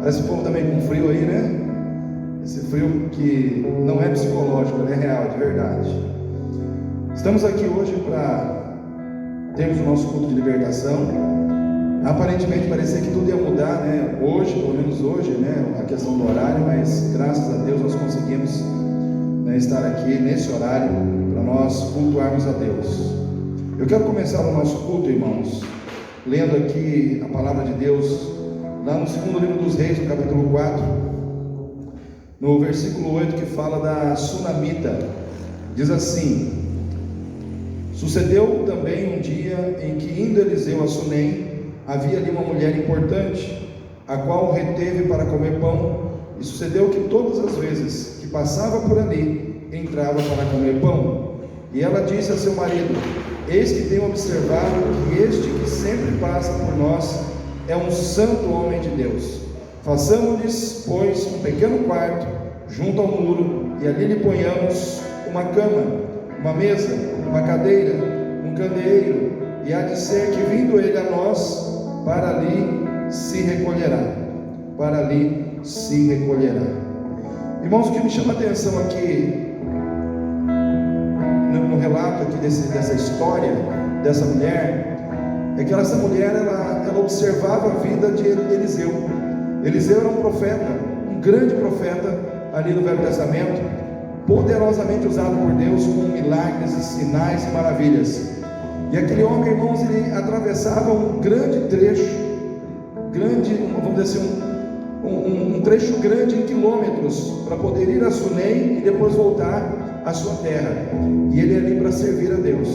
Parece o povo também com frio aí, né? Esse frio que não é psicológico, é real, de verdade. Estamos aqui hoje para termos o nosso culto de libertação. Aparentemente parecia que tudo ia mudar, né? Hoje, pelo menos hoje, né? A questão do horário, mas graças a Deus nós conseguimos, né, estar aqui nesse horário para nós cultuarmos a Deus. Eu quero começar o nosso culto, irmãos, lendo aqui a palavra de Deus, lá no segundo livro dos Reis, no capítulo 4, no versículo 8, que fala da Sunamita. Diz assim: sucedeu também um dia em que, indo Eliseu a Sunem, havia ali uma mulher importante, a qual o reteve para comer pão, e sucedeu que todas as vezes que passava por ali, entrava para comer pão. E ela disse a seu marido: eis que tenho observado que este que sempre passa por nós é um santo homem de Deus. Façamos-lhes, pois, um pequeno quarto junto ao muro, e ali lhe ponhamos uma cama, uma mesa, uma cadeira, um candeeiro, e há de ser que, vindo ele a nós, para ali se recolherá. Para ali se recolherá. Irmãos, o que me chama a atenção aqui no relato aqui dessa história dessa mulher, é que essa mulher ela observava a vida de Eliseu. Eliseu era um profeta, um grande profeta ali no Velho Testamento, poderosamente usado por Deus com milagres, sinais e maravilhas. E aquele homem, irmãos, ele atravessava um grande trecho, vamos dizer assim, um trecho grande em quilômetros, para poder ir a Sunem e depois voltar à sua terra. E ele ia ali para servir a Deus.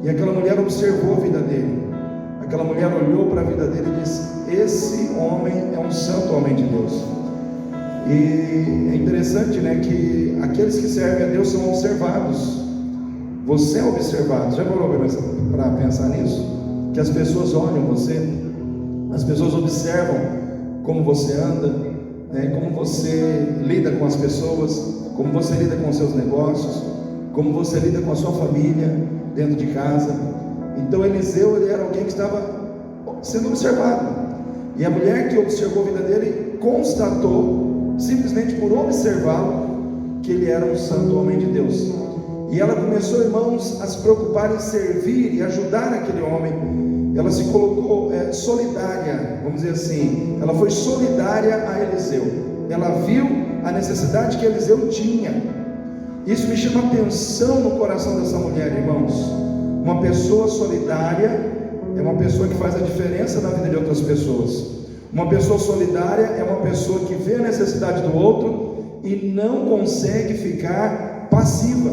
E aquela mulher observou a vida dele. Aquela mulher olhou para a vida dele e disse: esse homem é um santo homem de Deus. E é interessante, né, que aqueles que servem a Deus são observados. Você é observado. Já parou para pensar nisso? Que as pessoas olham você, as pessoas observam como você anda, né, como você lida com as pessoas, como você lida com os seus negócios, como você lida com a sua família dentro de casa. Então Eliseu, ele era alguém que estava sendo observado, e a mulher que observou a vida dele constatou, simplesmente por observá-lo, que ele era um santo homem de Deus. E ela começou, irmãos, a se preocupar em servir e ajudar aquele homem. Ela se colocou solidária, vamos dizer assim, ela foi solidária a Eliseu. Ela viu a necessidade que Eliseu tinha. Isso me chama atenção no coração dessa mulher, irmãos. Uma pessoa solidária é uma pessoa que faz a diferença na vida de outras pessoas. Uma pessoa solidária é uma pessoa que vê a necessidade do outro e não consegue ficar passiva,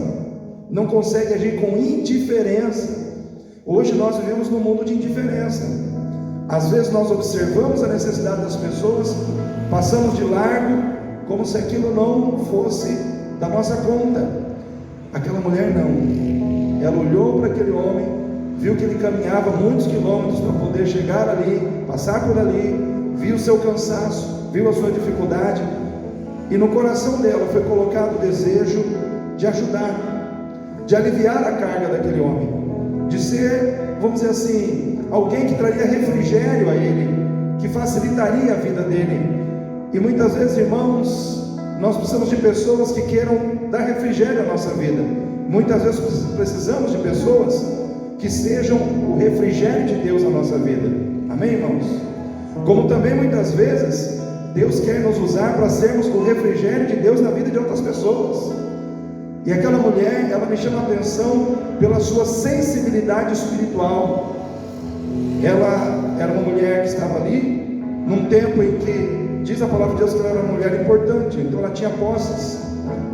não consegue agir com indiferença. Hoje nós vivemos num mundo de indiferença. Às vezes nós observamos a necessidade das pessoas, passamos de largo, como se aquilo não fosse da nossa conta. Aquela mulher não. Ela olhou para aquele homem, viu que ele caminhava muitos quilômetros para poder chegar ali, passar por ali, viu o seu cansaço, viu a sua dificuldade, e no coração dela foi colocado o desejo de ajudar, de aliviar a carga daquele homem, de ser, vamos dizer assim, alguém que traria refrigério a ele, que facilitaria a vida dele. E muitas vezes, irmãos, nós precisamos de pessoas que queiram dar refrigério à nossa vida. Muitas vezes precisamos de pessoas que sejam o refrigério de Deus na nossa vida. Amém, irmãos? Como também muitas vezes Deus quer nos usar para sermos o refrigério de Deus na vida de outras pessoas. E aquela mulher, ela me chama a atenção pela sua sensibilidade espiritual. Ela era uma mulher que estava ali num tempo em que diz a palavra de Deus que ela era uma mulher importante. Então ela tinha posses,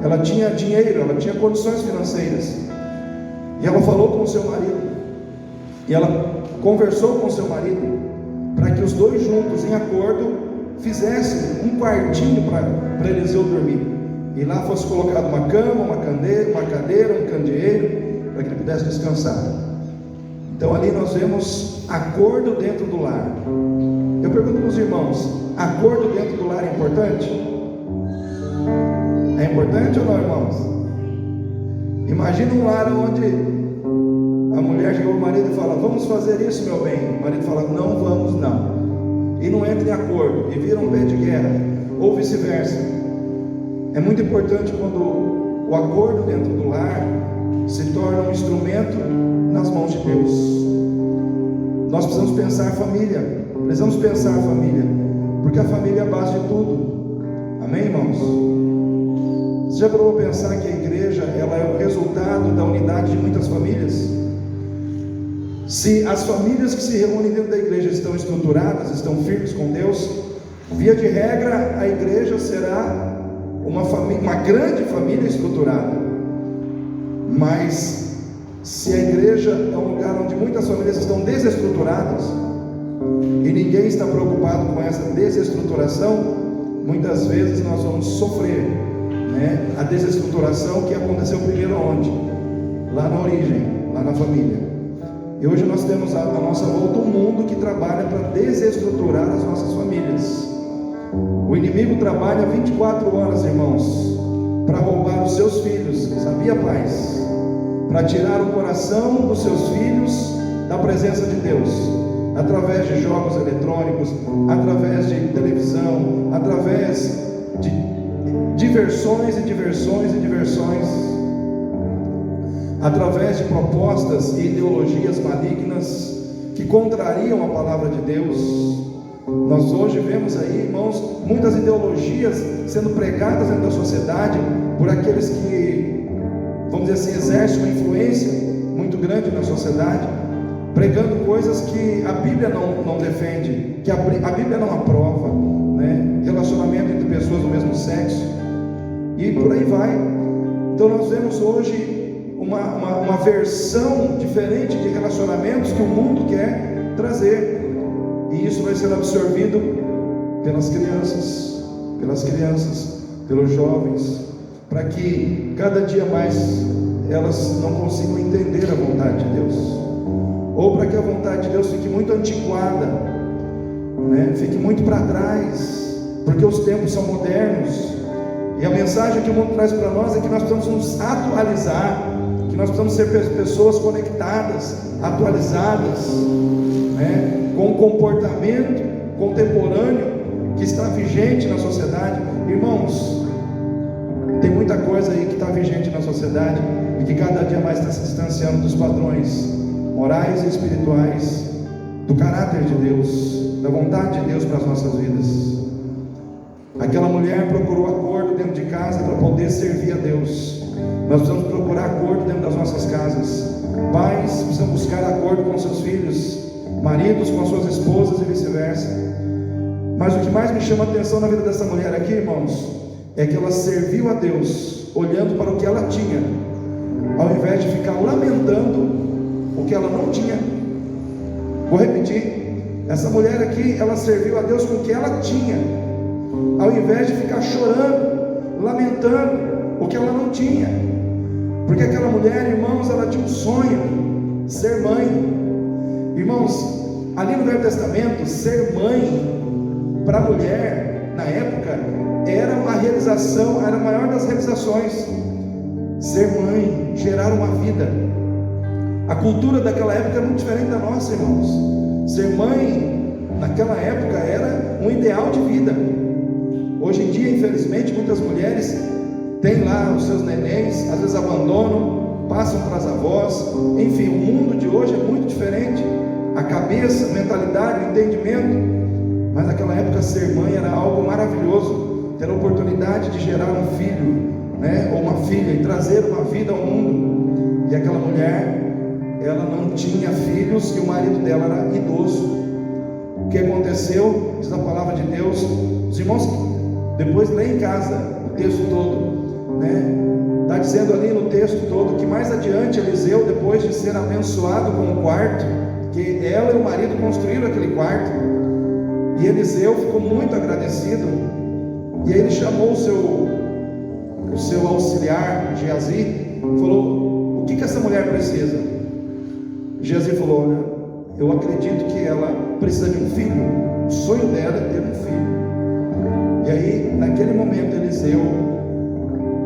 ela tinha dinheiro, ela tinha condições financeiras. E ela falou com o seu marido, e ela conversou com o seu marido, para que os dois juntos, em acordo, fizessem um quartinho para Eliseu dormir. E lá fosse colocado uma cama, uma cadeira, um candeeiro, para que ele pudesse descansar. Então ali nós vemos acordo dentro do lar. Eu pergunto para os irmãos: acordo dentro do lar é importante? É importante ou não, irmãos? Imagina um lar onde a mulher chega ao marido e fala: vamos fazer isso, meu bem. O marido fala: não vamos não. e não entram em acordo e viram um pé de guerra, ou vice-versa. É muito importante quando o acordo dentro do lar se torna um instrumento nas mãos de Deus. Nós precisamos pensar a família, porque a família é a base de tudo. Amém, irmãos? Você já parou para pensar que a igreja ela é o resultado da unidade de muitas famílias? Se as famílias que se reúnem dentro da igreja estão estruturadas, estão firmes com Deus, via de regra a igreja será uma grande família estruturada. Mas se a igreja é um lugar onde muitas famílias estão desestruturadas e ninguém está preocupado com essa desestruturação, muitas vezes nós vamos sofrer, né? A desestruturação que aconteceu primeiro onde? Lá na origem, lá na família. E hoje nós temos à nossa volta um mundo que trabalha para desestruturar as nossas famílias. O inimigo trabalha 24 horas, irmãos, para roubar os seus filhos, sabia, pais? Para tirar o coração dos seus filhos da presença de Deus, através de jogos eletrônicos, através de televisão, através de diversões, através de propostas e ideologias malignas que contrariam a palavra de Deus. Nós hoje vemos aí, irmãos, muitas ideologias sendo pregadas dentro da sociedade por aqueles que, vamos dizer assim, exercem uma influência muito grande na sociedade, pregando coisas que a Bíblia não defende, que a Bíblia não aprova, né? Relacionamento entre pessoas do mesmo sexo, e por aí vai. Então nós vemos hoje uma versão diferente de relacionamentos que o mundo quer trazer, e isso vai ser absorvido pelas crianças, pelos jovens, para que cada dia mais elas não consigam entender a vontade de Deus, ou para que a vontade de Deus fique muito antiquada, né? Fique muito para trás, porque os tempos são modernos, e a mensagem que o mundo traz para nós é que nós precisamos nos atualizar, que nós precisamos ser pessoas conectadas, atualizadas, né? Com um comportamento contemporâneo que está vigente na sociedade. Irmãos, tem muita coisa aí que está vigente na sociedade e que cada dia mais está se distanciando dos padrões morais e espirituais, do caráter de Deus, da vontade de Deus para as nossas vidas. Aquela mulher procurou acordo dentro de casa para poder servir a Deus. Nós precisamos procurar acordo dentro das nossas casas. Pais precisam buscar acordo com seus filhos, maridos com as suas esposas e vice-versa. Mas o que mais me chama a atenção na vida dessa mulher aqui, irmãos, é que ela serviu a Deus olhando para o que ela tinha, ao invés de ficar lamentando o que ela não tinha. Vou repetir, essa mulher aqui, ela serviu a Deus com o que ela tinha, ao invés de ficar chorando, lamentando o que ela não tinha. Porque aquela mulher, irmãos, ela tinha um sonho, ser mãe. Irmãos, ali no Velho Testamento, ser mãe para a mulher, na época, era uma realização, era a maior das realizações. Ser mãe, gerar uma vida. A cultura daquela época era muito diferente da nossa, irmãos. Ser mãe, naquela época, era um ideal de vida. Hoje em dia, infelizmente, muitas mulheres têm lá os seus nenéns, às vezes abandonam, passam para as avós. Enfim, o mundo de hoje é muito diferente. A cabeça, a mentalidade, o entendimento. Mas naquela época ser mãe era algo maravilhoso, ter a oportunidade de gerar um filho, né, ou uma filha, e trazer uma vida ao mundo. E aquela mulher, ela não tinha filhos e o marido dela era idoso. O que aconteceu? Diz a palavra de Deus. Os irmãos, depois lê em casa o texto todo, né? Está dizendo ali no texto todo que mais adiante Eliseu, depois de ser abençoado com um quarto, que ela e o marido construíram aquele quarto, e Eliseu ficou muito agradecido, e aí ele chamou o seu auxiliar, Geazi, falou: o que essa mulher precisa? Geazi falou: olha, eu acredito que ela precisa de um filho, o sonho dela é ter um filho. E aí, naquele momento,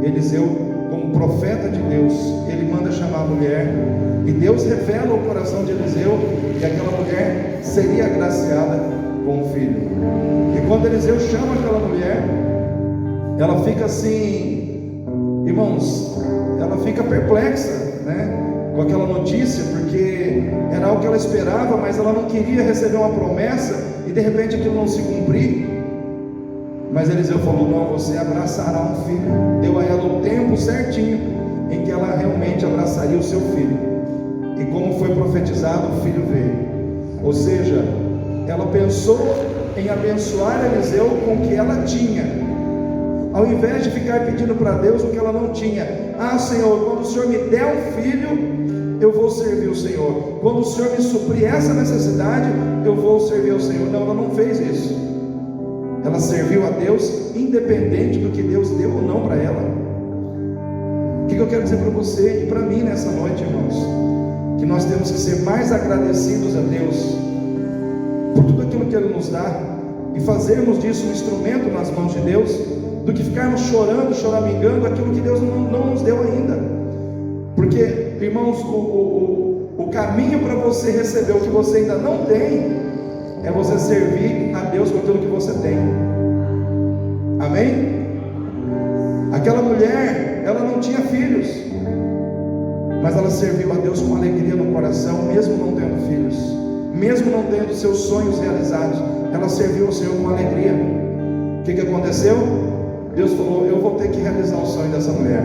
Eliseu, como profeta de Deus, ele manda chamar a mulher, e Deus revela ao coração de Eliseu que aquela mulher seria agraciada com o filho. E quando Eliseu chama aquela mulher, ela fica assim, irmãos, ela fica perplexa, né, com aquela notícia, porque era algo que ela esperava, mas ela não queria receber uma promessa e de repente aquilo não se cumprir. Mas Eliseu falou: não, você abraçará um filho. Deu a ela o tempo certinho em que ela realmente abraçaria o seu filho. E como foi profetizado, o filho veio. Ou seja, ela pensou em abençoar Eliseu com o que ela tinha, ao invés de ficar pedindo para Deus o que ela não tinha. Ah, Senhor, quando o Senhor me der um filho, eu vou servir o Senhor. Quando o Senhor me suprir essa necessidade, eu vou servir o Senhor. Não, ela não fez isso. Ela serviu a Deus independente do que Deus deu ou não para ela. O que eu quero dizer para você e para mim nessa noite, irmãos? Que nós temos que ser mais agradecidos a Deus por tudo aquilo que Ele nos dá, e fazermos disso um instrumento nas mãos de Deus, do que ficarmos chorando, choramingando aquilo que Deus não nos deu ainda. Porque, irmãos, o caminho para você receber o que você ainda não tem é você servir a Deus com aquilo que você tem. Amém? Aquela mulher, ela não tinha filhos, mas ela serviu a Deus com alegria no coração, mesmo não tendo filhos, mesmo não tendo seus sonhos realizados. Ela serviu ao Senhor com alegria. O que aconteceu? Deus falou: eu vou ter que realizar o sonho dessa mulher.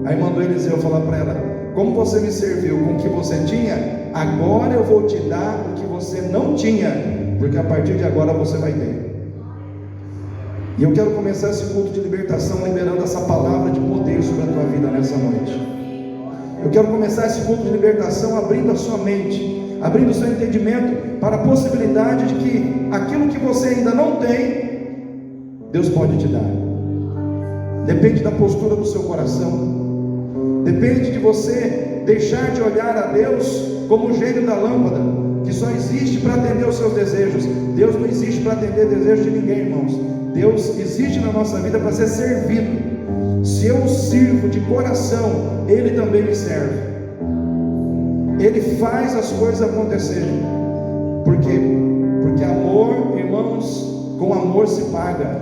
Aí mandou Eliseu falar para ela: como você me serviu com o que você tinha, agora eu vou te dar o que você não tinha, porque a partir de agora você vai ter. E eu quero começar esse culto de libertação liberando essa palavra de poder sobre a tua vida nessa noite. Eu quero começar esse culto de libertação abrindo a sua mente, abrindo o seu entendimento para a possibilidade de que aquilo que você ainda não tem, Deus pode te dar. Depende da postura do seu coração. Depende de você deixar de olhar a Deus como o gênio da lâmpada, que só existe para atender os seus desejos. Deus não existe para atender desejos de ninguém, irmãos. Deus existe na nossa vida para ser servido. Se eu o sirvo de coração, Ele também me serve. Ele faz as coisas acontecerem. Por quê? Porque amor, irmãos, com amor se paga.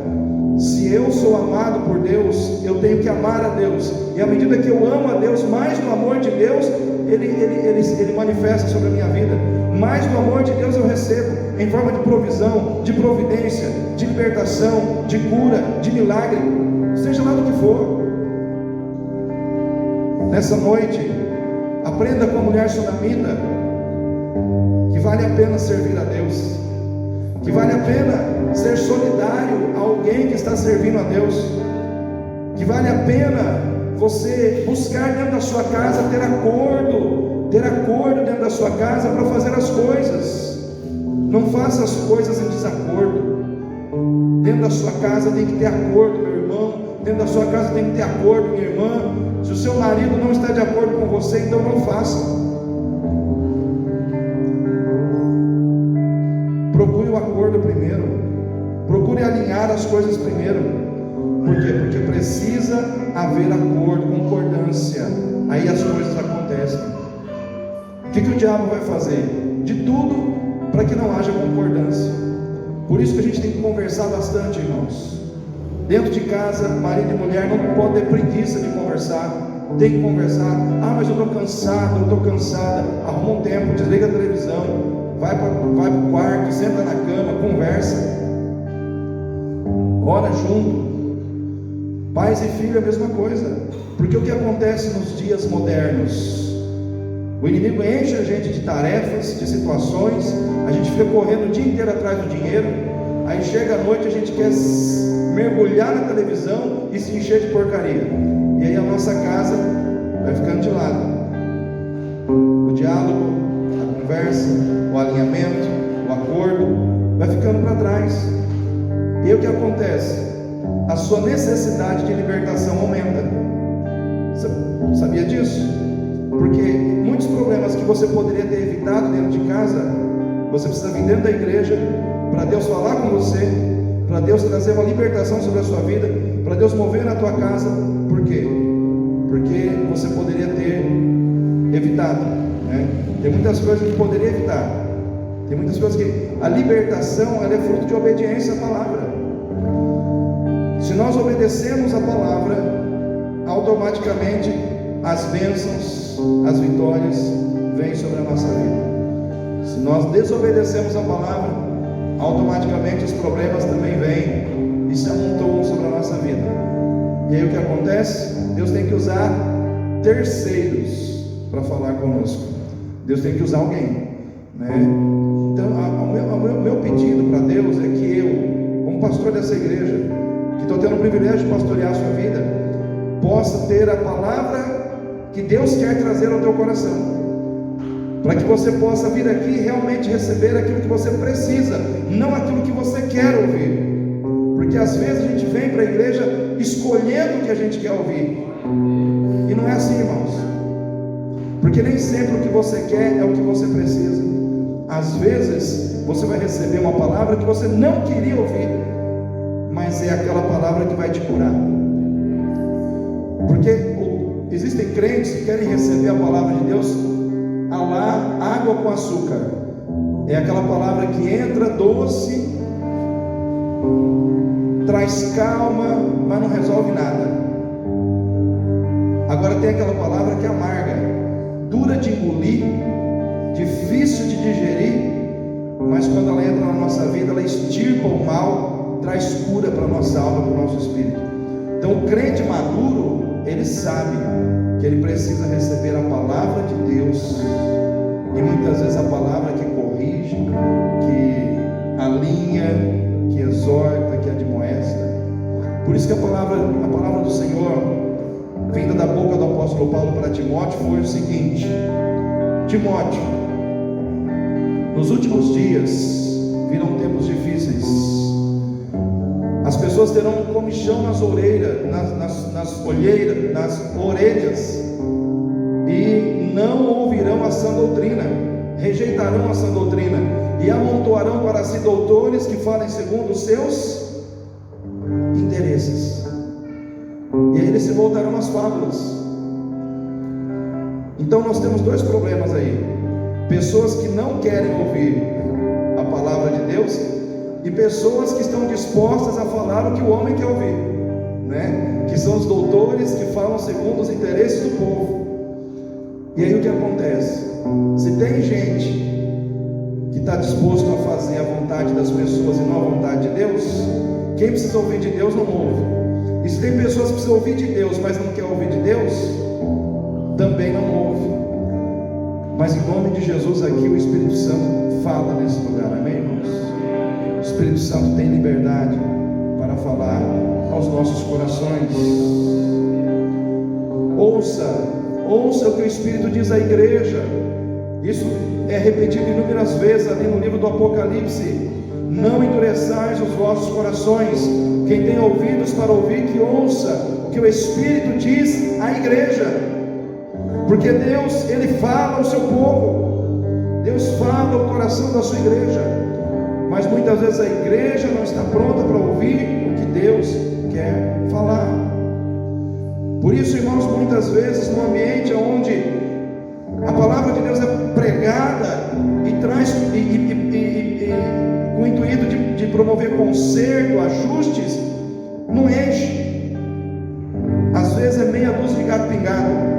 Se eu sou amado por Deus, eu tenho que amar a Deus. E à medida que eu amo a Deus, mais do amor de Deus Ele manifesta sobre a minha vida. Mais do amor de Deus eu recebo em forma de provisão, de providência, de libertação, de cura, de milagre, seja lá do que for. Nessa noite, aprenda com a mulher sunamita que vale a pena servir a Deus, que vale a pena ser solidário a alguém que está servindo a Deus, que vale a pena você buscar dentro da sua casa ter acordo dentro da sua casa para fazer as coisas. Não faça as coisas em desacordo. Dentro da sua casa tem que ter acordo, meu irmão. Dentro da sua casa tem que ter acordo, minha irmã. Se o seu marido não está de acordo com você, então não faça. Procure o acordo primeiro. Procure alinhar as coisas primeiro. Por quê? Porque precisa haver acordo, concordância. Aí as coisas acontecem. O que o diabo vai fazer? De tudo para que não haja concordância. Por isso que a gente tem que conversar bastante, irmãos. Dentro de casa, marido e mulher não pode ter preguiça de conversar. Tem que conversar. Ah, mas eu estou cansado, eu estou cansada. Arruma um tempo, desliga a televisão, vai para o quarto, senta na cama, conversa, ora junto. Pais e filhos é a mesma coisa. Porque o que acontece nos dias modernos? O inimigo enche a gente de tarefas, de situações. A gente fica correndo o dia inteiro atrás do dinheiro. Aí chega a noite, a gente quer mergulhar na televisão e se encher de porcaria. E aí a nossa casa vai ficando de lado. O diálogo, a conversa, o alinhamento, o acordo vai ficando para trás. E aí o que acontece? A sua necessidade de libertação aumenta. Você sabia disso? Porque muitos problemas que você poderia ter evitado dentro de casa, você precisa vir dentro da igreja para Deus falar com você, para Deus trazer uma libertação sobre a sua vida, para Deus mover na tua casa. Por quê? Porque você poderia ter evitado, né? Tem muitas coisas que poderia evitar. Tem muitas coisas que a libertação ela é fruto de obediência à palavra. Se nós obedecemos a palavra, automaticamente as bênçãos, as vitórias vêm sobre a nossa vida. Se nós desobedecemos a palavra, automaticamente os problemas também vêm e se amontoam sobre a nossa vida. E aí o que acontece? Deus tem que usar terceiros para falar conosco. Deus tem que usar alguém, né? Então o meu pedido para Deus é que eu, como pastor dessa igreja, que estou tendo o privilégio de pastorear a sua vida, possa ter a palavra que Deus quer trazer ao teu coração, para que você possa vir aqui e realmente receber aquilo que você precisa, não aquilo que você quer ouvir. Porque às vezes a gente vem para a igreja escolhendo o que a gente quer ouvir, e não é assim, irmãos, porque nem sempre o que você quer é o que você precisa. Às vezes você vai receber uma palavra que você não queria ouvir, mas é aquela palavra que vai te curar. Porque existem crentes que querem receber a palavra de Deus a lá, água com açúcar. É aquela palavra que entra doce, traz calma, mas não resolve nada. Agora tem aquela palavra que é amarga, dura de engolir, difícil de digerir, mas quando ela entra na nossa vida, ela extirpa o mal, traz cura para a nossa alma, para o nosso espírito. Então o crente maduro, ele sabe que ele precisa receber a palavra de Deus, e muitas vezes a palavra que corrige, que alinha, que exorta, que admoesta. Por isso que a palavra do Senhor, vinda da boca do apóstolo Paulo para Timóteo, foi o seguinte: Timóteo, nos últimos dias virão tempos difíceis. As pessoas terão comichão nas orelhas, nas orelhas, e não ouvirão a sã doutrina, rejeitarão a sã doutrina, e amontoarão para si doutores que falem segundo os seus interesses, e aí eles se voltarão às fábulas. Então nós temos dois problemas aí: pessoas que não querem ouvir a palavra de Deus, e pessoas que estão dispostas a falar o que o homem quer ouvir, né? Que são os doutores que falam segundo os interesses do povo. E aí o que acontece? Se tem gente que está disposto a fazer a vontade das pessoas e não a vontade de Deus, quem precisa ouvir de Deus não ouve. E se tem pessoas que precisam ouvir de Deus, mas não quer ouvir de Deus, também não ouve. Mas em nome de Jesus aqui, o Espírito Santo fala nesse lugar, amém, irmãos? O Espírito Santo tem liberdade para falar aos nossos corações. Ouça o que o Espírito diz à igreja. Isso é repetido inúmeras vezes ali no livro do Apocalipse: não endureçais os vossos corações. Quem tem ouvidos para ouvir, que ouça o que o Espírito diz à igreja. Porque Deus, Ele fala ao seu povo, Deus fala ao coração da sua igreja, mas muitas vezes a igreja não está pronta para ouvir o que Deus quer falar. Por isso, irmãos, muitas vezes no ambiente onde a palavra de Deus é pregada e traz com o intuito de promover conserto, ajustes, não enche. Às vezes é meia dúzia de gato pingado.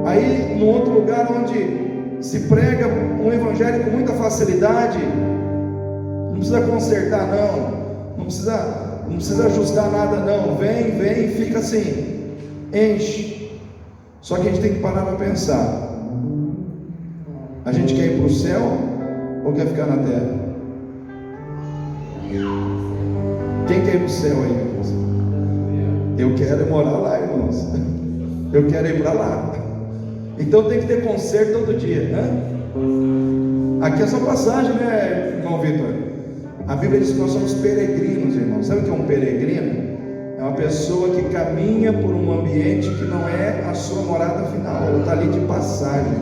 Aí no outro lugar onde se prega um evangelho com muita facilidade, não precisa consertar não precisa ajustar nada não, vem e fica assim, enche. Só que a gente tem que parar para pensar: a gente quer ir para o céu ou quer ficar na terra? Quem quer ir para o céu aí, irmãos? Eu quero morar lá, irmãos. Eu quero ir para lá. Então tem que ter conserto todo dia, né? Aqui é só passagem, né, irmão Vitor? A Bíblia diz que nós somos peregrinos, irmão. Sabe o que é um peregrino? É uma pessoa que caminha por um ambiente que não é a sua morada final. Ela está ali de passagem.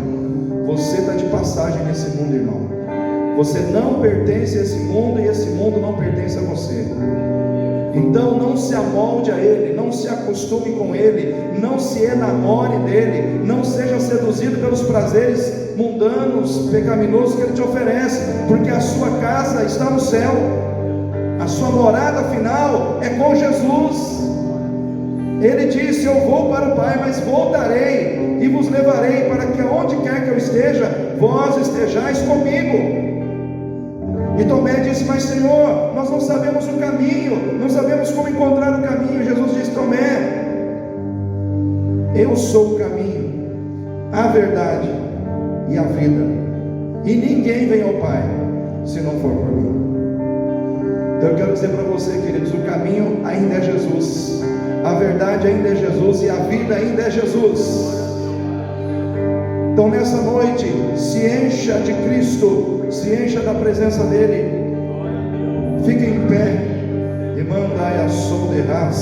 Você está de passagem nesse mundo, irmão. Você não pertence a esse mundo e esse mundo não pertence a você. Então não se amolde a ele, não se acostume com ele, não se enamore dele, não seja seduzido pelos prazeres mundanos, pecaminosos que ele te oferece, porque a sua casa está no céu, a sua morada final é com Jesus. Ele disse: eu vou para o Pai, mas voltarei e vos levarei, para que aonde quer que eu esteja, vós estejais comigo. E Tomé disse: mas Senhor, nós não sabemos o caminho, não sabemos como encontrar o caminho. Jesus disse: Tomé, eu sou o caminho, a verdade e a vida, e ninguém vem ao Pai se não for por mim. Então eu quero dizer para você, queridos, o caminho ainda é Jesus, a verdade ainda é Jesus e a vida ainda é Jesus. Então nessa noite, se encha de Cristo, se encha da presença dEle. Fique em pé e mandai a som de raça.